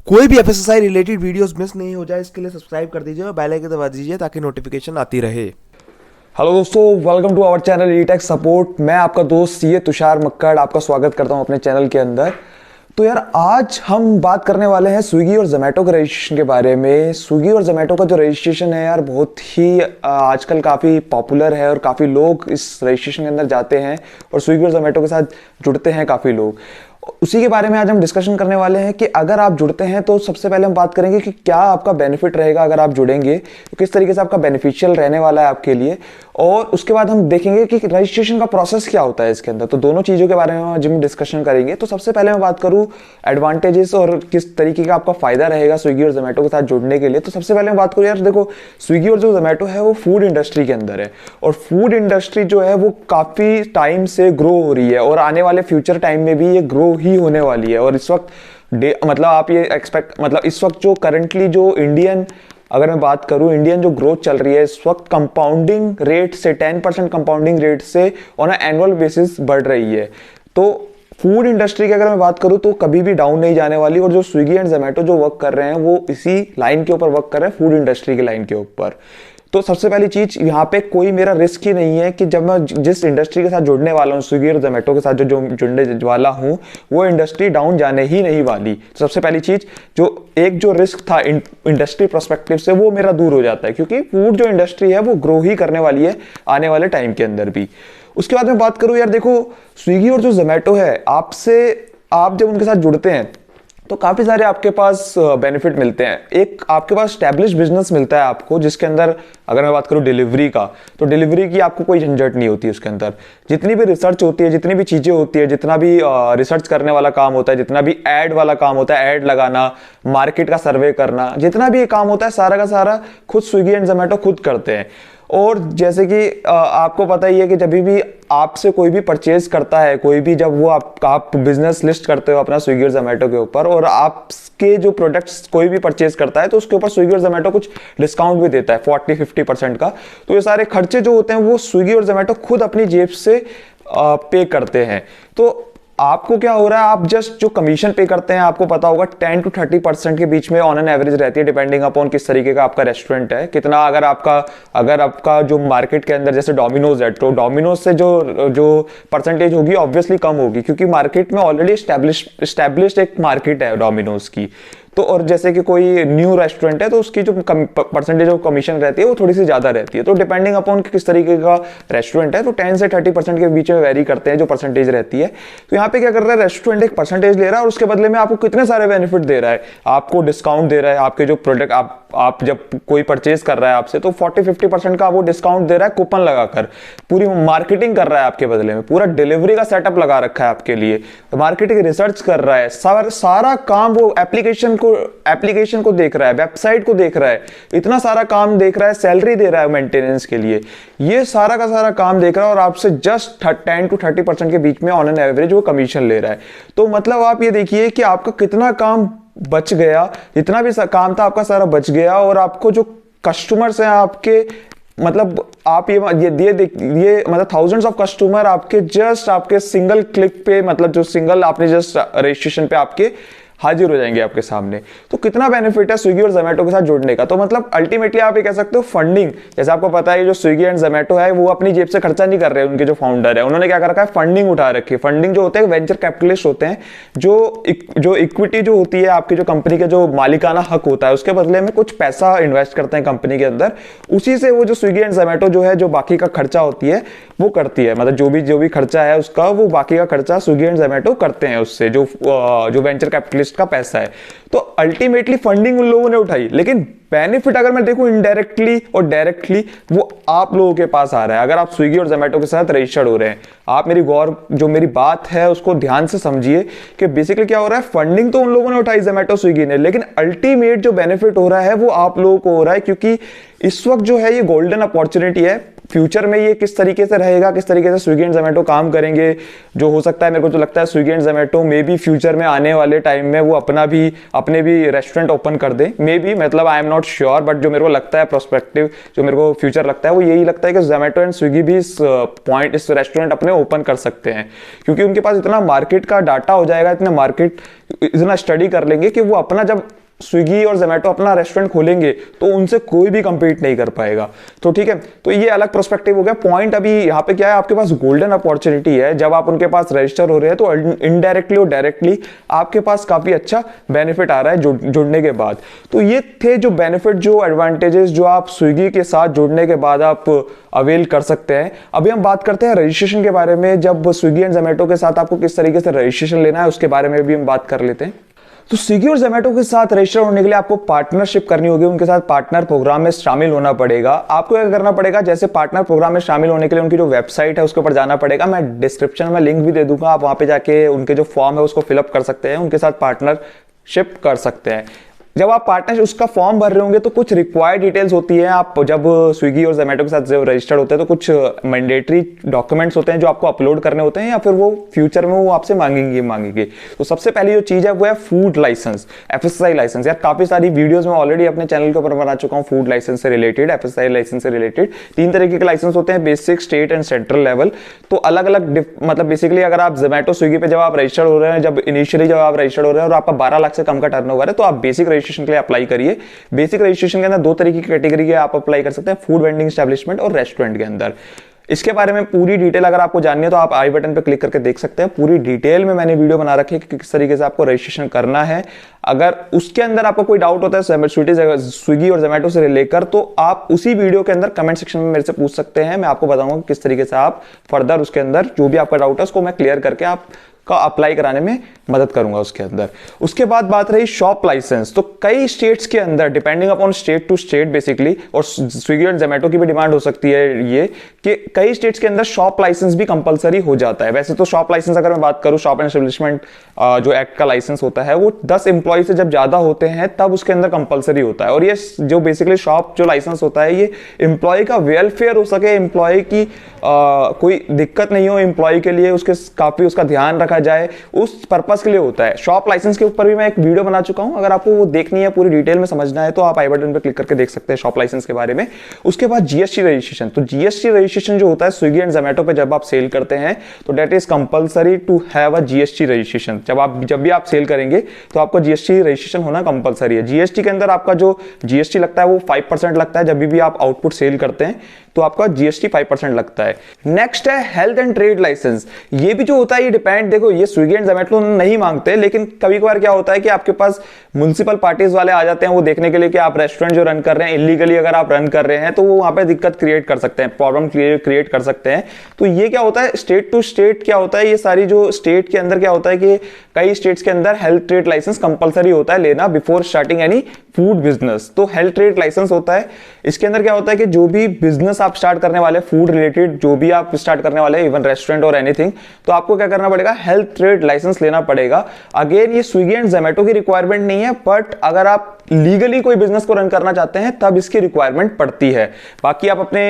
कोई भी FSSI related videos miss नहीं हो जाए, इसके लिए सब्सक्राइब कर दीजिए और बेल आइकन दबा दीजिए ताकि नोटिफिकेशन आती रहे। हेलो दोस्तों, welcome to our channel E Tech Support. मैं आपका दोस्त सीए तुषार मक्कड़ आपका स्वागत करता हूं अपने चैनल के अंदर। तो यार, आज हम बात करने वाले हैं स्विगी और जोमेटो के रजिस्ट्रेशन के बारे में। स्विगी और जोमेटो का जो रजिस्ट्रेशन है यार, बहुत ही आजकल काफ़ी पॉपुलर है और काफ़ी लोग इस रजिस्ट्रेशन के अंदर जाते हैं और स्विगी और जोमेटो के साथ जुड़ते हैं काफ़ी लोग। उसी के बारे में आज हम डिस्कशन करने वाले हैं कि अगर आप जुड़ते हैं तो सबसे पहले हम बात करेंगे कि क्या आपका बेनिफिट रहेगा अगर आप जुड़ेंगे, तो किस तरीके से आपका बेनिफिशियल रहने वाला है आपके लिए। और उसके बाद हम देखेंगे कि रजिस्ट्रेशन का प्रोसेस क्या होता है इसके अंदर। तो दोनों चीज़ों के बारे में आज हम डिस्कशन करेंगे। तो सबसे पहले मैं बात करूँ एडवांटेजेस और किस तरीके का आपका फायदा रहेगा स्विगी और जोमेटो के साथ जुड़ने के लिए। तो सबसे पहले मैं बात करूँ यार, देखो स्विगी और जो जोमेटो है वो फूड इंडस्ट्री के अंदर है और फूड इंडस्ट्री जो है वो काफ़ी टाइम से ग्रो हो रही है और आने वाले फ्यूचर टाइम में भी ये ग्रो ही होने वाली है। और इस वक्त मतलब आप ये एक्सपेक्ट मतलब इस वक्त जो करंटली जो इंडियन, अगर मैं बात करूं इंडियन जो ग्रोथ चल रही है इस वक्त, कंपाउंडिंग रेट से 10% कंपाउंडिंग रेट से ऑन एनुअल बेसिस बढ़ रही है। तो फूड इंडस्ट्री की अगर मैं बात करूं तो कभी भी डाउन नहीं जाने वाली। और जो स्विगी एंड जोमेटो जो वर्क कर रहे हैं वो इसी लाइन के ऊपर वर्क कर रहे हैं, फूड इंडस्ट्री की लाइन के ऊपर। तो सबसे पहली चीज यहाँ पे कोई मेरा रिस्क ही नहीं है कि जब मैं जिस इंडस्ट्री के साथ जुड़ने वाला हूँ, स्विगी और जोमेटो के साथ जो जुड़ने वाला हूँ, वो इंडस्ट्री डाउन जाने ही नहीं वाली। तो सबसे पहली चीज, जो रिस्क था इंडस्ट्री पर्सपेक्टिव से, वो मेरा दूर हो जाता है क्योंकि फूड जो इंडस्ट्री है वो ग्रो ही करने वाली है आने वाले टाइम के अंदर भी। उसके बाद मैं बात करूँ यार, देखो स्विगी और जो जोमेटो है, आप जब उनके साथ जुड़ते हैं तो काफ़ी सारे आपके पास बेनिफिट मिलते हैं। एक आपके पास स्टैब्लिश बिजनेस मिलता है आपको, जिसके अंदर अगर मैं बात करूँ डिलीवरी का, तो डिलीवरी की आपको कोई झंझट नहीं होती। उसके अंदर जितनी भी रिसर्च होती है, जितनी भी चीज़ें होती है, जितना भी रिसर्च करने वाला काम होता है, जितना भी ऐड वाला काम होता है, ऐड लगाना, मार्केट का सर्वे करना, जितना भी काम होता है सारा का सारा खुद स्विगी एंड जोमेटो खुद करते हैं। और जैसे कि आपको पता ही है कि जब भी आपसे कोई भी परचेज करता है, कोई भी, जब वो आप बिजनेस लिस्ट करते हो अपना स्विगी और जोमेटो के ऊपर, और आपके जो प्रोडक्ट्स कोई भी परचेज करता है तो उसके ऊपर स्विगी और जोमेटो कुछ डिस्काउंट भी देता है 40-50% का। तो ये सारे खर्चे जो होते हैं वो स्विगी और जोमेटो खुद अपनी जेब से पे करते हैं। तो आपको क्या हो रहा है, आप जस्ट जो कमीशन पे करते हैं, आपको पता होगा 10-30% के बीच में ऑन एन एवरेज रहती है, डिपेंडिंग अपॉन किस तरीके का आपका रेस्टोरेंट है, कितना। अगर आपका जो मार्केट के अंदर जैसे डोमिनोज है, तो डोमिनोज से जो परसेंटेज होगी ऑब्वियसली कम होगी क्योंकि मार्केट में ऑलरेडी स्टैब्लिश्ड एक मार्केट है डोमिनोज की। तो और जैसे कि कोई न्यू रेस्टोरेंट है तो उसकी जो परसेंटेज ऑफ कमीशन रहती है वो थोड़ी सी ज़्यादा रहती है। तो डिपेंडिंग अपॉन किस तरीके का रेस्टोरेंट है, तो 10 से 30% के बीच में वेरी करते हैं जो परसेंटेज रहती है। तो यहाँ पे क्या कर रहा है, रेस्टोरेंट एक परसेंटेज ले रहा है और उसके बदले में आपको कितने सारे बेनिफिट दे रहा है, आपको डिस्काउंट दे रहा है। आपके जो प्रोडक्ट आप जब कोई परचेज कर रहा है आपसे, तो 40-50% का वो डिस्काउंट दे रहा है कूपन लगाकर, पूरी मार्केटिंग कर रहा है आपके बदले में, पूरा डिलीवरी का सेटअप लगा रखा है आपके लिए, मार्केटिंग रिसर्च कर रहा है, सारा काम वो एप्लीकेशन को देख रहा है, वेबसाइट को देख रहा है, इतना सारा काम देख रहा है, सैलरी दे रहा है मेंटेनेंस के लिए, ये सारा का सारा काम देख रहा है और आपसे जस्ट 10-30% के बीच में ऑन एन एवरेज वो कमीशन ले रहा है। तो मतलब आप ये देखिए कि आपका कितना काम बच गया, जितना भी काम था आपका सारा बच गया। और आपको जो कस्टमर्स हैं आपके, मतलब आप ये मतलब थाउजेंड्स ऑफ कस्टमर आपके सिंगल क्लिक पे, मतलब जो सिंगल आपने जस्ट रजिस्ट्रेशन पे आपके हाजिर हो जाएंगे आपके सामने। तो कितना बेनिफिट है स्विगी और जोमेटो के साथ जुड़ने का। तो मतलब अल्टीमेटली आप ये कह सकते हो फंडिंग, जैसे आपको पता है जो स्विगी एंड जोमेटो है वो अपनी जेब से खर्चा नहीं कर रहे हैं। उनके जो फाउंडर है उन्होंने क्या कर रखा है, फंडिंग उठा रखी है। फंडिंग जो होते हैं वेंचर कैपिटलिस्ट होते हैं, जो इक्विटी जो होती है आपकी, जो कंपनी का जो मालिकाना हक होता है, उसके बदले में कुछ पैसा इन्वेस्ट करते हैं कंपनी के अंदर। उसी से वो जो स्विगी एंड जोमेटो जो है, जो बाकी का खर्चा होती है वो करती है, मतलब जो भी खर्चा है उसका, वो बाकी का खर्चा स्विगी एंड जोमेटो करते हैं उससे, जो वेंचर कैपिटलिस्ट का पैसा है। तो अल्टीमेटली फंडिंग उन लोगों ने उठाई, लेकिन बेनिफिट अगर मैं देखूं इनडायरेक्टली और डायरेक्टली, वो आप लोगों के पास आ रहा है अगर आप स्विगी और जोमेटो के साथ रजिस्टर्ड हो रहे हैं। आप मेरी बात है उसको ध्यान से समझिए कि बेसिकली क्या हो रहा है, फंडिंग तो उन लोगों ने उठाई जोमेटो स्विगी ने, लेकिन अल्टीमेट जो बेनिफिट हो रहा है वो आप लोगों को हो रहा है, क्योंकि इस वक्त जो है ये गोल्डन अपॉर्चुनिटी है फ्यूचर में ये किस तरीके से रहेगा, किस तरीके से स्विगी एंड जोमेटो काम करेंगे, जो हो सकता है मेरे को जो लगता है Swiggy and Zomato may be future में आने वाले टाइम में वो अपने भी रेस्टोरेंट ओपन कर दे, मे बी, मतलब I am not sure, but जो मेरे को लगता है प्रोस्पेक्टिव, जो मेरे को फ्यूचर लगता है वो यही लगता है कि जोमेटो एंड स्विगी भी इस रेस्टोरेंट अपने ओपन कर सकते हैं, क्योंकि उनके पास इतना मार्केट का डाटा हो जाएगा, इतना स्टडी कर लेंगे कि वो अपना जब स्विगी और जोमेटो अपना रेस्टोरेंट खोलेंगे तो उनसे कोई भी कंपीट नहीं कर पाएगा। तो ठीक है, तो ये अलग पर्सपेक्टिव हो गया। पॉइंट अभी यहाँ पे क्या है, आपके पास गोल्डन अपॉर्चुनिटी है, जब आप उनके पास रजिस्टर हो रहे हैं तो इनडायरेक्टली और डायरेक्टली आपके पास काफी अच्छा बेनिफिट आ रहा है जुड़ने के बाद। तो ये थे जो बेनिफिट, जो एडवांटेजेस जो आप स्विगी के साथ जुड़ने के बाद आप अवेल कर सकते हैं। अभी हम बात करते हैं रजिस्ट्रेशन के बारे में। जब स्विगी एंड जोमेटो के साथ आपको किस तरीके से रजिस्ट्रेशन लेना है उसके बारे में भी हम बात कर लेते हैं। तो स्विगी और जोमेटो के साथ रजिस्टर होने के लिए आपको पार्टनरशिप करनी होगी, उनके साथ पार्टनर प्रोग्राम में शामिल होना पड़ेगा। आपको क्या करना पड़ेगा, जैसे पार्टनर प्रोग्राम में शामिल होने के लिए उनकी जो वेबसाइट है उसके ऊपर जाना पड़ेगा। मैं डिस्क्रिप्शन में लिंक भी दे दूंगा, आप वहां पे जाके उनके जो फॉर्म है उसको फिलअप कर सकते हैं, उनके साथ पार्टनरशिप कर सकते हैं। जब आप पार्टनर उसका फॉर्म भर रहे होंगे तो कुछ रिक्वायर्ड डिटेल्स होती है। आप जब स्विगी और जोमेटो के साथ जब रजिस्टर्ड होते हैं तो कुछ मैंडेटरी डॉक्यूमेंट्स होते हैं जो आपको अपलोड करने होते हैं, या फिर वो फ्यूचर में वो आपसे मांगेंगे। तो सबसे पहली जो चीज है वो है फूड लाइसेंस, एफएसएसआई लाइसेंस। यार काफी सारी वीडियोस में ऑलरेडी अपने चैनल के ऊपर बना चुका हूं फूड लाइसेंस से रिलेटेड, एफएसएसआई लाइसेंस से रिलेटेड। 3 तरीके के लाइसेंस होते हैं, basic, state and central level. तो अलग अलग मतलब बेसिकली अगर आप जोमेटो स्विगी पे जब आप रजिस्टर्ड हो रहे हैं, जब आप रजिस्टर्ड हो रहे हैं और आपका 12 लाख से कम का टर्नओवर है, तो आप बेसिक रजिस्ट्रेशन के लिए अप्लाई करिए। बेसिक रजिस्ट्रेशन के अंदर 2 तरीके की कैटेगरी के आप अप्लाई कर सकते हैं, फूड वेंडिंग एस्टेब्लिशमेंट और रेस्टोरेंट के अंदर। इसके बारे में पूरी डिटेल अगर आपको जाननी है तो आप आई बटन पर क्लिक करके देख सकते हैं। पूरी डिटेल में मैंने वीडियो बना रखी है कि किस तरीके से आपको रजिस्ट्रेशन करना है। अगर उसके अंदर आपको कोई डाउट होता है स्विगी और जोमेटो से लेकर, तो आप उसी वीडियो के अंदर कमेंट सेक्शन में मेरे से पूछ सकते हैं। मैं आपको बताऊंगा किस तरीके से आप फर्दर उसके अंदर जो भी आपका डाउट है उसको मैं क्लियर करके आप का अप्लाई कराने में मदद करूंगा उसके अंदर। उसके बाद बात रही शॉप लाइसेंस। तो कई स्टेट्स के अंदर depending upon state to state basically, और स्विगी और जोमेटो की भी डिमांड हो सकती है ये कि कई स्टेट्स के अंदर शॉप लाइसेंस भी कंपलसरी हो जाता है। वैसे तो शॉप लाइसेंस अगर मैं बात करूं, शॉप एंड एस्टेब्लिशमेंट जो एक्ट का लाइसेंस होता है वो 10 एम्प्लॉय से जब ज्यादा होते हैं तब उसके अंदर कंपलसरी होता है। और ये जो बेसिकली शॉप जो लाइसेंस होता है ये एम्प्लॉय का वेलफेयर हो सके, एम्प्लॉय की कोई दिक्कत नहीं हो एम्प्लॉय के लिए, उसके काफी उसका ध्यान रखा जाए, उस पर्पस के लिए होता है। शॉप लाइसेंस के ऊपर भी मैं एक वीडियो बना चुका हूं, अगर आपको वो देखनी है, पूरी डिटेल में समझना है तो आप आई बटन पर क्लिक करके देख सकते हैं शॉप लाइसेंस के बारे में। उसके बाद जीएसटी रजिस्ट्रेशन। तो जीएसटी रजिस्ट्रेशन जो होता है स्विगी एंड जोमेटो पे जब आप सेल करते हैं तो that is compulsory to have a GST registration. जब भी आप सेल करेंगे तो आपको जीएसटी रजिस्ट्रेशन होना कंपलसरी है। जीएसटी के अंदर आपका जो जीएसटी लगता है वो 5% लगता है। जब भी आप आउटपुट सेल करते हैं तो आपका जीएसटी 5% लगता है। नेक्स्ट है हेल्थ एंड ट्रेड लाइसेंस। ये भी जो होता है ये डिपेंड, देखो ये स्विगी एंड जोमेटो नहीं मांगते, लेकिन कभी कभार क्या होता है कि आपके पास म्युनिसिपल पार्टीज वाले आ जाते हैं वो देखने के लिए कि आप रेस्टोरेंट जो रन कर रहे हैं इलीगली अगर आप रन कर रहे हैं तो वो वहां पे दिक्कत क्रिएट कर सकते हैं, प्रॉब्लम क्रिएट कर सकते हैं। तो ये क्या होता है, स्टेट टू स्टेट क्या होता है, ये सारी जो स्टेट के अंदर क्या होता है कि कई स्टेट्स के अंदर हेल्थ ट्रेड लाइसेंस कंपलसरी होता है लेना before starting any food business. तो हेल्थ ट्रेड लाइसेंस होता है, इसके अंदर क्या होता है कि जो भी बिजनेस आप स्टार्ट करने वाले, फूड रिलेटेड जो भी आप स्टार्ट करने वाले, इवन रेस्टोरेंट और एनीथिंग, तो आपको क्या करना पड़ेगा, हेल्थ ट्रेड लाइसेंस लेना पड़ेगा। अगेन ये स्विगी एंड जोमेटो की रिक्वायरमेंट नहीं है, बट अगर आप लीगली कोई बिजनेस को रन करना चाहते हैं तब इसकी रिक्वायरमेंट पड़ती है। बाकी आप अपने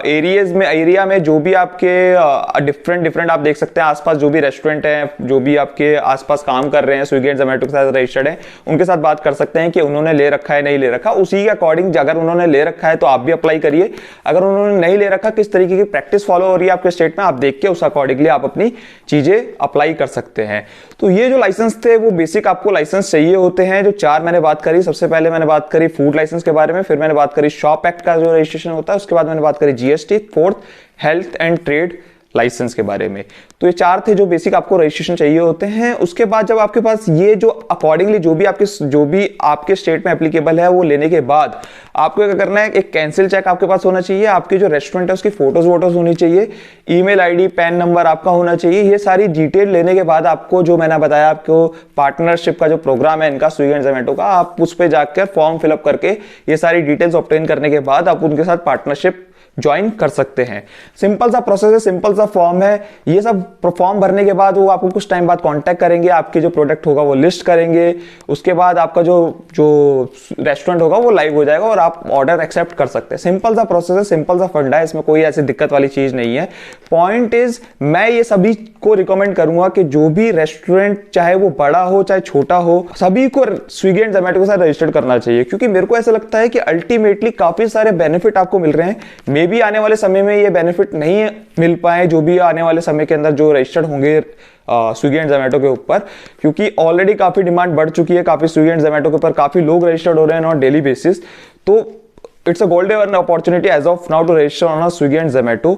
एरिया में जो भी आपके डिफरेंट आप देख सकते हैं आसपास जो भी रेस्टोरेंट है, जो भी आपके आसपास काम कर रहे हैं स्विगी एंड जोमेटो के साथ रजिस्टर्ड है, उनके साथ बात कर सकते हैं कि उन्होंने ले रखा है नहीं ले रखा। उसी के अकॉर्डिंग अगर उन्होंने ले रखा है तो आप भी अप्लाई करिए, अगर उन्होंने नहीं ले रखा, किस तरीके की प्रैक्टिस फॉलो हो रही है आपके स्टेट में, आप देख के उस अकॉर्डिंगली आप अपनी चीजें अप्लाई कर सकते हैं। तो ये जो लाइसेंस थे वो बेसिक आपको लाइसेंस चाहिए होते हैं, जो 4 मैंने बात करी। सबसे पहले मैंने बात करी फूड लाइसेंस के बारे में, फिर मैंने बात करी शॉप एक्ट का जो रजिस्ट्रेशन होता है, उसके बाद मैंने बात करी GST, fourth health and trade licence के बारे में। तो ये 4 थे जो बेसिक आपको रजिस्ट्रेशन चाहिए होते हैं। उसके बाद जब आपके पास ये जो अकॉर्डिंगली जो भी आपके स्टेट में एप्लीकेबल है वो लेने के बाद आपको क्या करना है, एक कैंसिल चेक आपके पास होना चाहिए, आपके जो रेस्टोरेंट है उसकी फोटोज वोटोज होनी चाहिए, ईमेल आईडी पैन नंबर आपका होना चाहिए। ये सारी डिटेल लेने के बाद आपको जो मैंने बताया, आपको पार्टनरशिप का जो प्रोग्राम है इनका स्विगी एंड जोमेटो का, आप उस पर जाकर फॉर्म फिलअप करके ये सारी डिटेल्स ऑब्टेन करने के बाद आप उनके साथ पार्टनरशिप ज्वाइन कर सकते हैं। सिंपल सा प्रोसेस है, सिंपल सा फॉर्म है। ये सब फॉर्म भरने के बाद वो आपको कुछ टाइम बाद कांटेक्ट करेंगे, आपके जो प्रोडक्ट होगा वो लिस्ट करेंगे, उसके बाद आपका जो रेस्टोरेंट होगा वो लाइव हो जाएगा और आप ऑर्डर एक्सेप्ट कर सकते हैं। सिंपल सा प्रोसेस है, सिंपल सा फंडा है, इसमें कोई ऐसी दिक्कत वाली चीज नहीं है। पॉइंट इज, मैं ये सभी को रिकमेंड करूंगा कि जो भी रेस्टोरेंट, चाहे वो बड़ा हो चाहे छोटा हो, सभी को स्विगी एंड जोमैटो के साथ रजिस्टर्ड करना चाहिए, क्योंकि मेरे को ऐसा लगता है कि अल्टीमेटली काफी सारे बेनिफिट आपको मिल रहे हैं। मे बी आने वाले समय में ये बेनिफिट नहीं मिल पाए, जो भी आने वाले समय के अंदर जो रजिस्टर्ड होंगे स्विगी एंड जोमैटो के ऊपर, क्योंकि ऑलरेडी काफी डिमांड बढ़ चुकी है, काफी स्विगी एंड जोमैटो के ऊपर काफी लोग रजिस्टर्ड हो रहे हैं ऑन डेली बेसिस। तो it's a golden opportunity as of now to register on Swiggy and Zomato.